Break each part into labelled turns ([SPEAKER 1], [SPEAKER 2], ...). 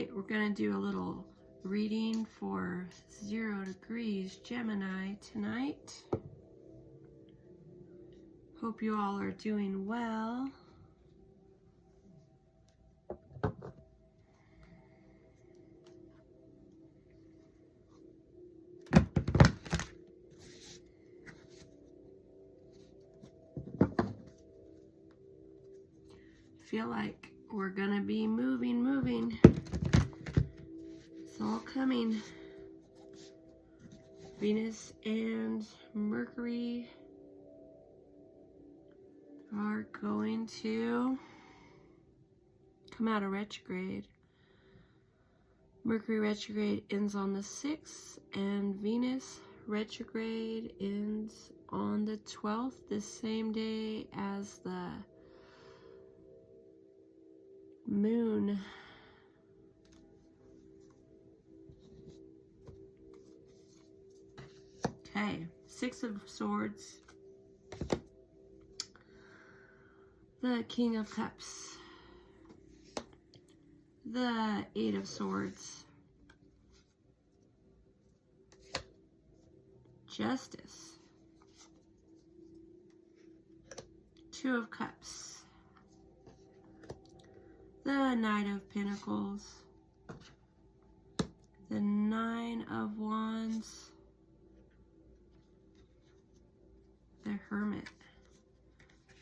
[SPEAKER 1] right, we're going to do a little reading for 0 degrees Gemini tonight. Hope you all are doing well. Feel like we're gonna be moving. It's all coming. Venus and Mercury are going to come out of retrograde. Mercury retrograde ends on the 6th, and Venus retrograde ends on the 12th, the same day as the moon. Okay, 6 of Swords, the King of Cups, the 8 of Swords, Justice, 2 of Cups, the Knight of Pentacles, the 9 of Wands, the Hermit.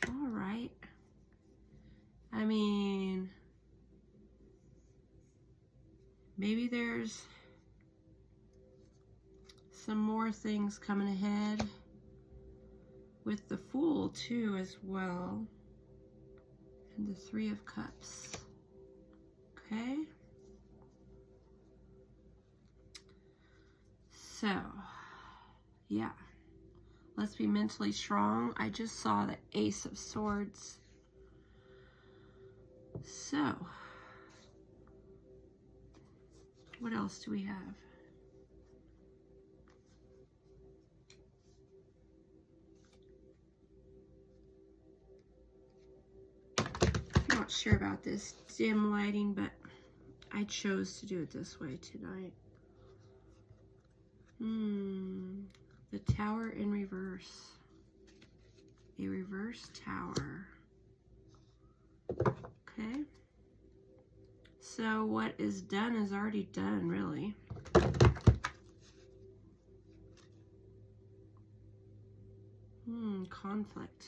[SPEAKER 1] All right. I mean, maybe there's some more things coming ahead with the Fool too as well, and the 3 of Cups. Okay, so yeah, let's be mentally strong. I just saw the Ace of Swords. So what else do we have? I'm not sure about this dim lighting, but I chose to do it this way tonight. The Tower in reverse. A reverse tower. Okay. So what is done is already done, really. Conflict.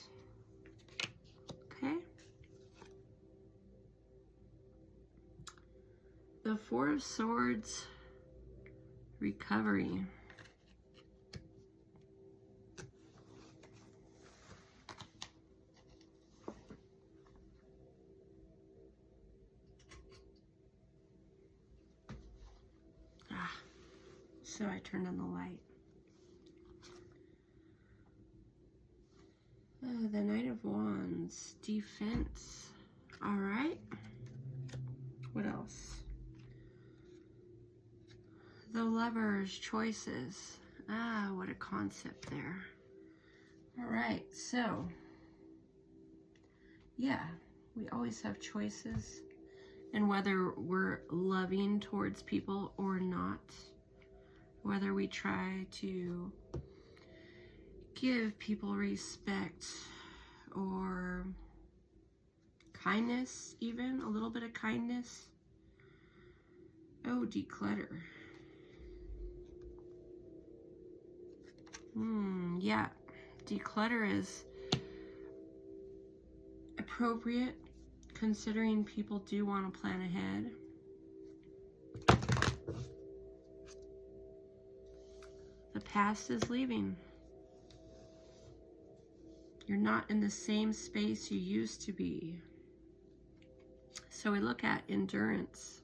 [SPEAKER 1] Okay. The 4 of Swords, recovery. So I turned on the light. The Knight of Wands, defense. All right. What else? The Lovers, choices. What a concept there. All right, so yeah, we always have choices, and whether we're loving towards people or not, whether we try to give people respect or kindness, even a little bit of kindness. Oh, declutter. Yeah, declutter is appropriate considering people do want to plan ahead. The past is leaving. You're not in the same space you used to be. So we look at endurance.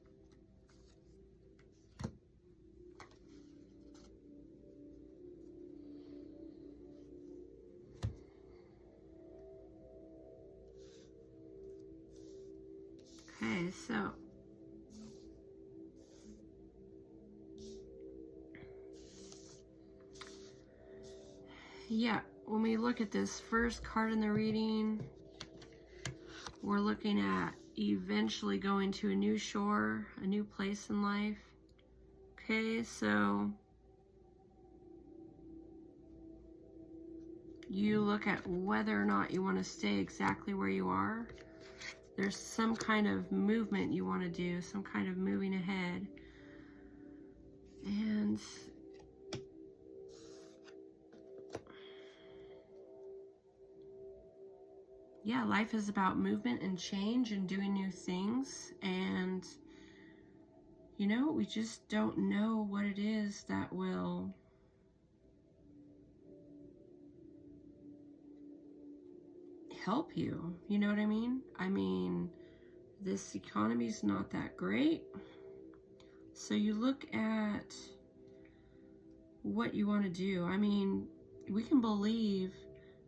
[SPEAKER 1] Okay, so yeah, when we look at this first card in the reading, We're looking at eventually going to a new shore, a new place in life. Okay, so you look at whether or not you want to stay exactly where you are. There's some kind of movement you want to do, some kind of moving ahead. And yeah, life is about movement and change and doing new things. And, you know, we just don't know what it is that will help you. You know what I mean? I mean, this economy is not that great. So you look at what you want to do. I mean, we can believe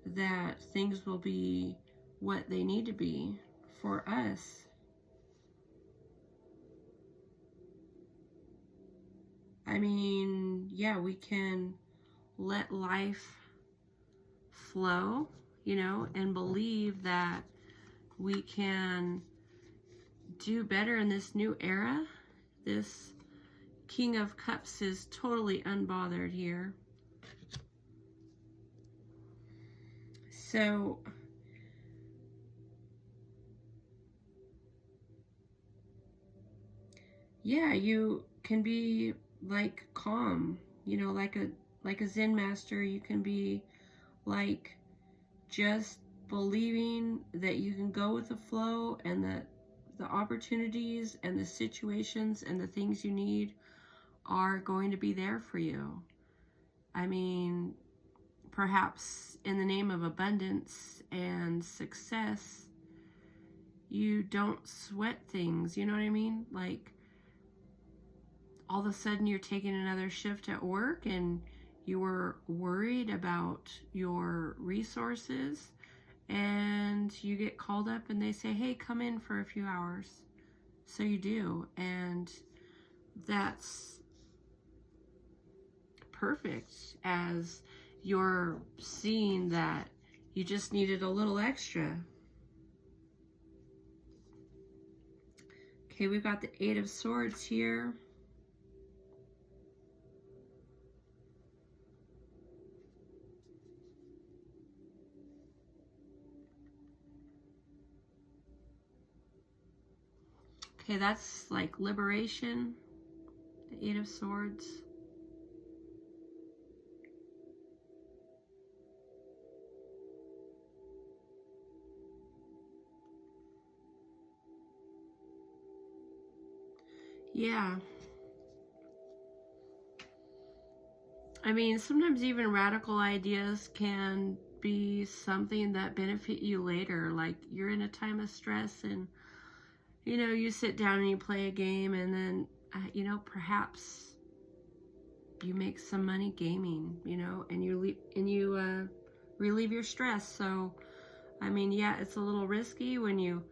[SPEAKER 1] that things will be what they need to be for us. I mean, yeah, we can let life flow, you know, and believe that we can do better in this new era. This King of Cups is totally unbothered here. So yeah, you can be like calm, you know, like a Zen master. You can be like just believing that you can go with the flow, and that the opportunities and the situations and the things you need are going to be there for you. I mean, perhaps in the name of abundance and success, you don't sweat things, you know what I mean? Like, all of a sudden you're taking another shift at work and you were worried about your resources, and you get called up and they say, hey, come in for a few hours. So you do, and that's perfect, as you're seeing that you just needed a little extra. Okay, we've got the Eight of Swords here. Okay, that's like liberation, the Eight of Swords. Yeah. I mean, sometimes even radical ideas can be something that benefit you later. Like, you're in a time of stress and, you know, you sit down and you play a game, and then, you know, perhaps you make some money gaming, you know, and you relieve your stress. So, I mean, yeah, it's a little risky when you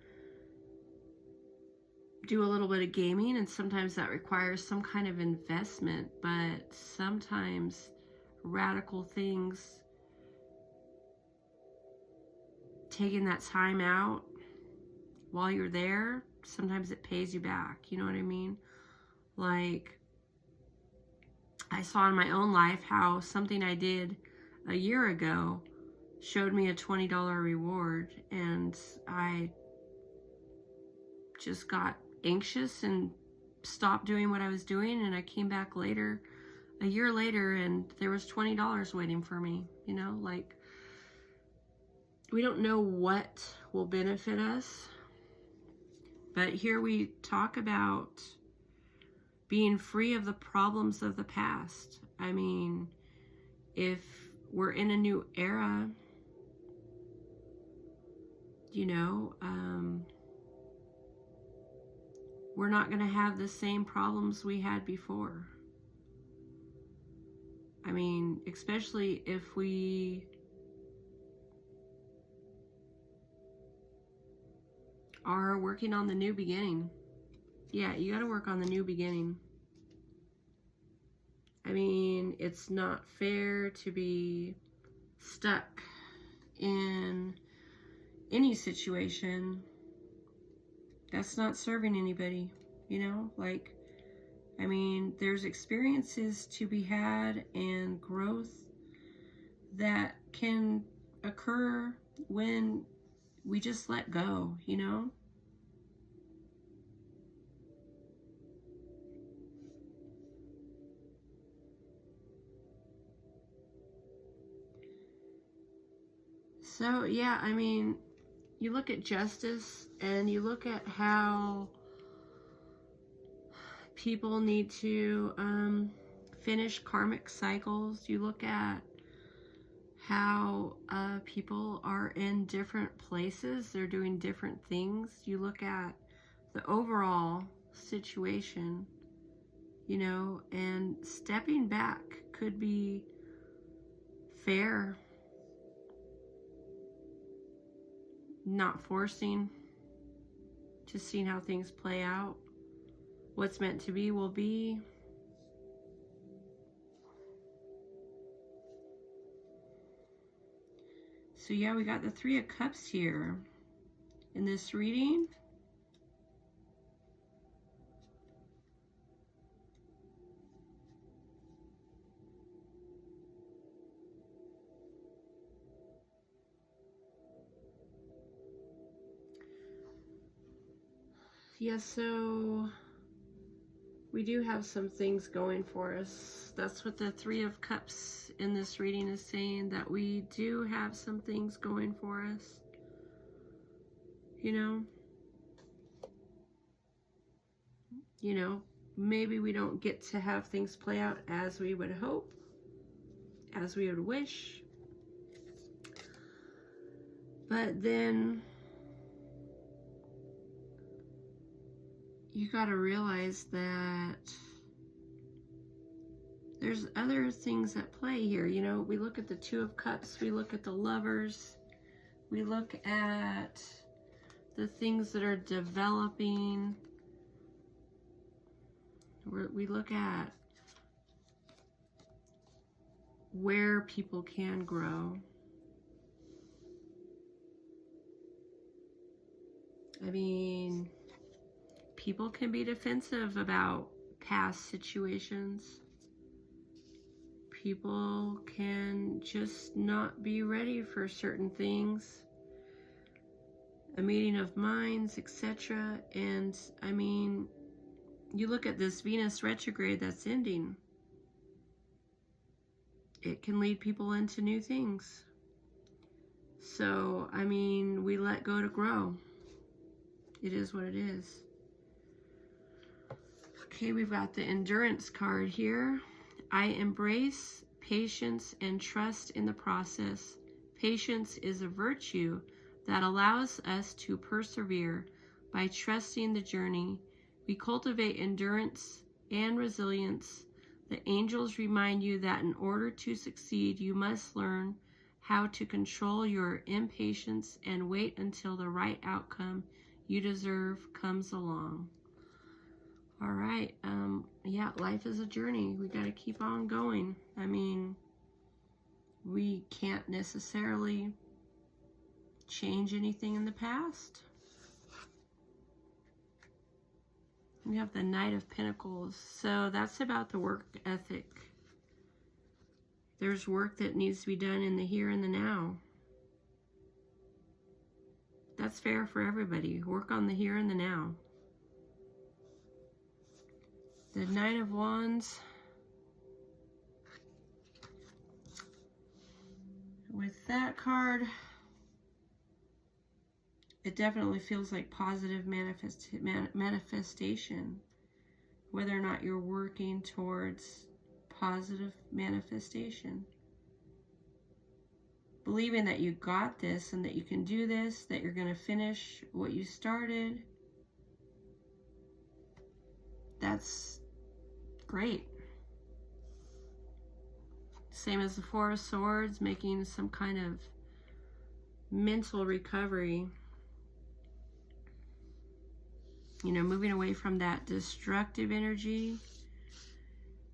[SPEAKER 1] do a little bit of gaming, and sometimes that requires some kind of investment, but sometimes radical things, taking that time out while you're there, sometimes it pays you back, you know what I mean? Like, I saw in my own life how something I did a year ago showed me a $20 reward, and I just got anxious and stopped doing what I was doing, and I came back later, a year later, and there was $20 waiting for me, you know? Like, we don't know what will benefit us, but here we talk about being free of the problems of the past. I mean, if we're in a new era, you know, we're not going to have the same problems we had before. I mean, especially if we are working on the new beginning. Yeah, you got to work on the new beginning. I mean, it's not fair to be stuck in any situation That's not serving anybody, you know? Like, I mean, there's experiences to be had and growth that can occur when we just let go, you know? So, yeah, I mean, you look at justice and you look at how people need to finish karmic cycles. You look at how people are in different places. They're doing different things. You look at the overall situation, you know, and stepping back could be fair, not forcing, just seeing how things play out. What's meant to be will be. So yeah, we got the Three of Cups here in this reading. Yeah, so we do have some things going for us. That's what the Three of Cups in this reading is saying, that we do have some things going for us. You know, maybe we don't get to have things play out as we would hope, as we would wish. But then you got to realize that there's other things at play here. You know, we look at the Two of Cups, we look at the Lovers, we look at the things that are developing. We look at where people can grow. I mean, people can be defensive about past situations. People can just not be ready for certain things. A meeting of minds, etc. And I mean, you look at this Venus retrograde that's ending. It can lead people into new things. So, I mean, we let go to grow. It is what it is. Okay, we've got the Endurance card here. I embrace patience and trust in the process. Patience is a virtue that allows us to persevere by trusting the journey. We cultivate endurance and resilience. The angels remind you that in order to succeed, you must learn how to control your impatience and wait until the right outcome you deserve comes along. All right. Yeah, life is a journey. We got to keep on going. I mean, we can't necessarily change anything in the past. We have the Knight of Pentacles. So that's about the work ethic. There's work that needs to be done in the here and the now. That's fair for everybody. Work on the here and the now. The Nine of Wands. With that card, it definitely feels like positive manifestation. Whether or not you're working towards positive manifestation. Believing that you got this and that you can do this, that you're going to finish what you started. That's great. Same as the Four of Swords, making some kind of mental recovery. You know, moving away from that destructive energy.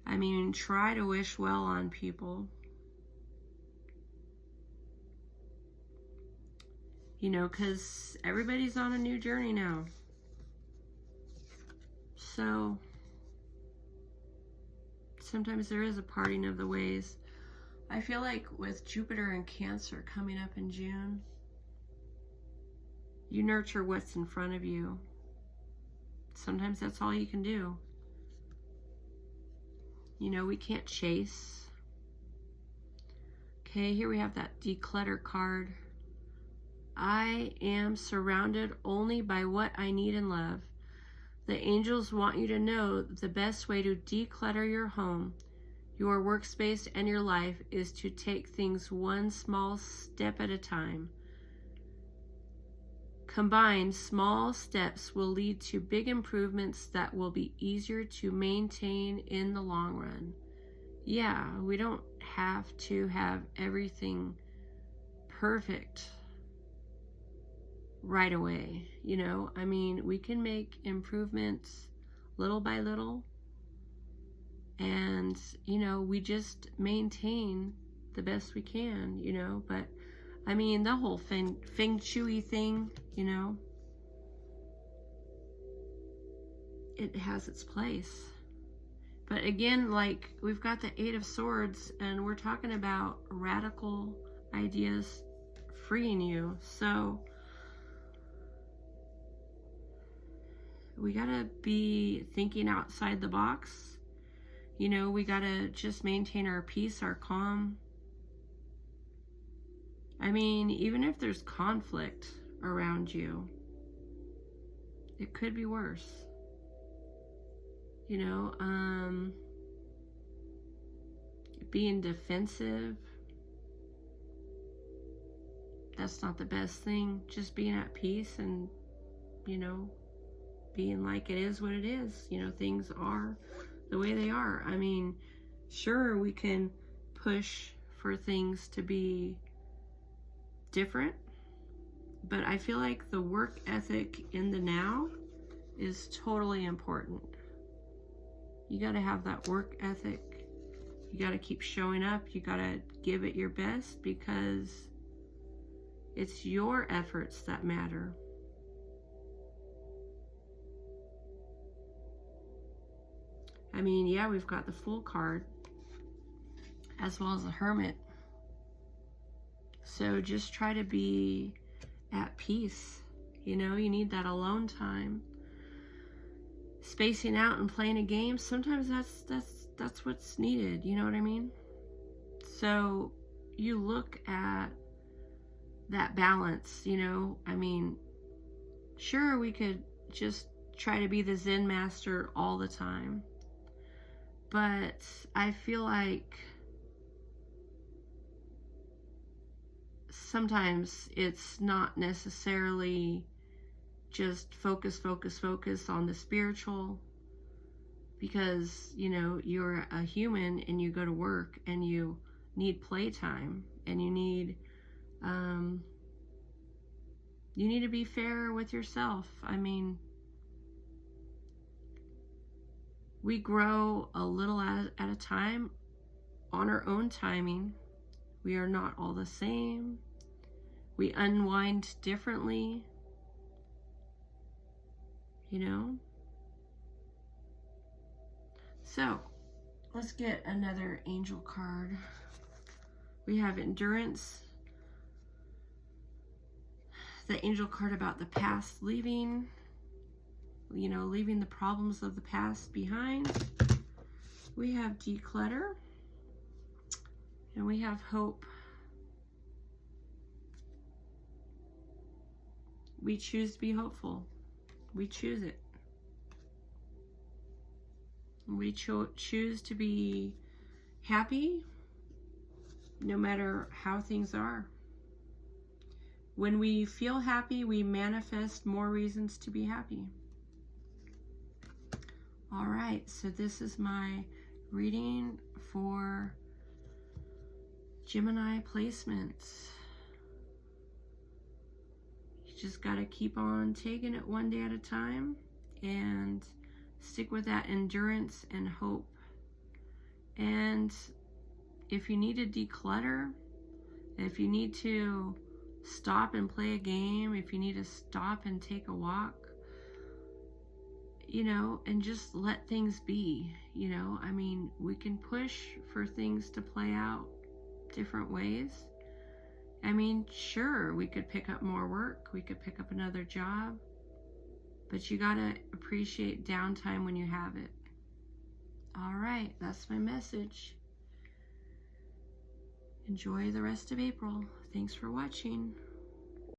[SPEAKER 1] I mean, try to wish well on people. You know, because everybody's on a new journey now. So sometimes there is a parting of the ways. I feel like with Jupiter and Cancer coming up in June, you nurture what's in front of you. Sometimes that's all you can do. You know, we can't chase. Okay, here we have that declutter card. I am surrounded only by what I need and love. The angels want you to know the best way to declutter your home, your workspace, and your life is to take things one small step at a time. Combined, small steps will lead to big improvements that will be easier to maintain in the long run. Yeah, we don't have to have everything perfect right away, you know. I mean, we can make improvements little by little, and, you know, we just maintain the best we can, you know. But I mean, the whole feng shui thing, you know, it has its place. But again, like, we've got the Eight of Swords, and we're talking about radical ideas freeing you. So we gotta be thinking outside the box. You know, we gotta just maintain our peace, our calm. I mean, even if there's conflict around you, it could be worse. You know, being defensive, that's not the best thing. Just being at peace and, you know, being like it is what it is. You know, things are the way they are. I mean, sure, we can push for things to be different, but I feel like the work ethic in the now is totally important. You got to have that work ethic. You got to keep showing up. You got to give it your best, because it's your efforts that matter. I mean, yeah, we've got the Fool card as well as the Hermit. So just try to be at peace. You know, you need that alone time. Spacing out and playing a game, sometimes that's what's needed, you know what I mean? So you look at that balance, you know. I mean, sure, we could just try to be the Zen master all the time, but I feel like sometimes it's not necessarily just focus on the spiritual, because, you know, you're a human and you go to work and you need playtime, and you need to be fair with yourself. I mean, we grow a little at a time on our own timing. We are not all the same. We unwind differently, you know. So let's get another angel card. We have endurance. The angel card about the past leaving, you know, leaving the problems of the past behind. We have declutter, and we have hope. We choose to be hopeful. We choose it. We choose to be happy no matter how things are. When we feel happy, we manifest more reasons to be happy. All right, so this is my reading for Gemini placements. You just got to keep on taking it one day at a time and stick with that endurance and hope. And if you need to declutter, if you need to stop and play a game, if you need to stop and take a walk, you know, and just let things be, you know. I mean, we can push for things to play out different ways. I mean, sure, we could pick up more work, we could pick up another job, but you gotta appreciate downtime when you have it. All right, that's my message. Enjoy the rest of April. Thanks for watching.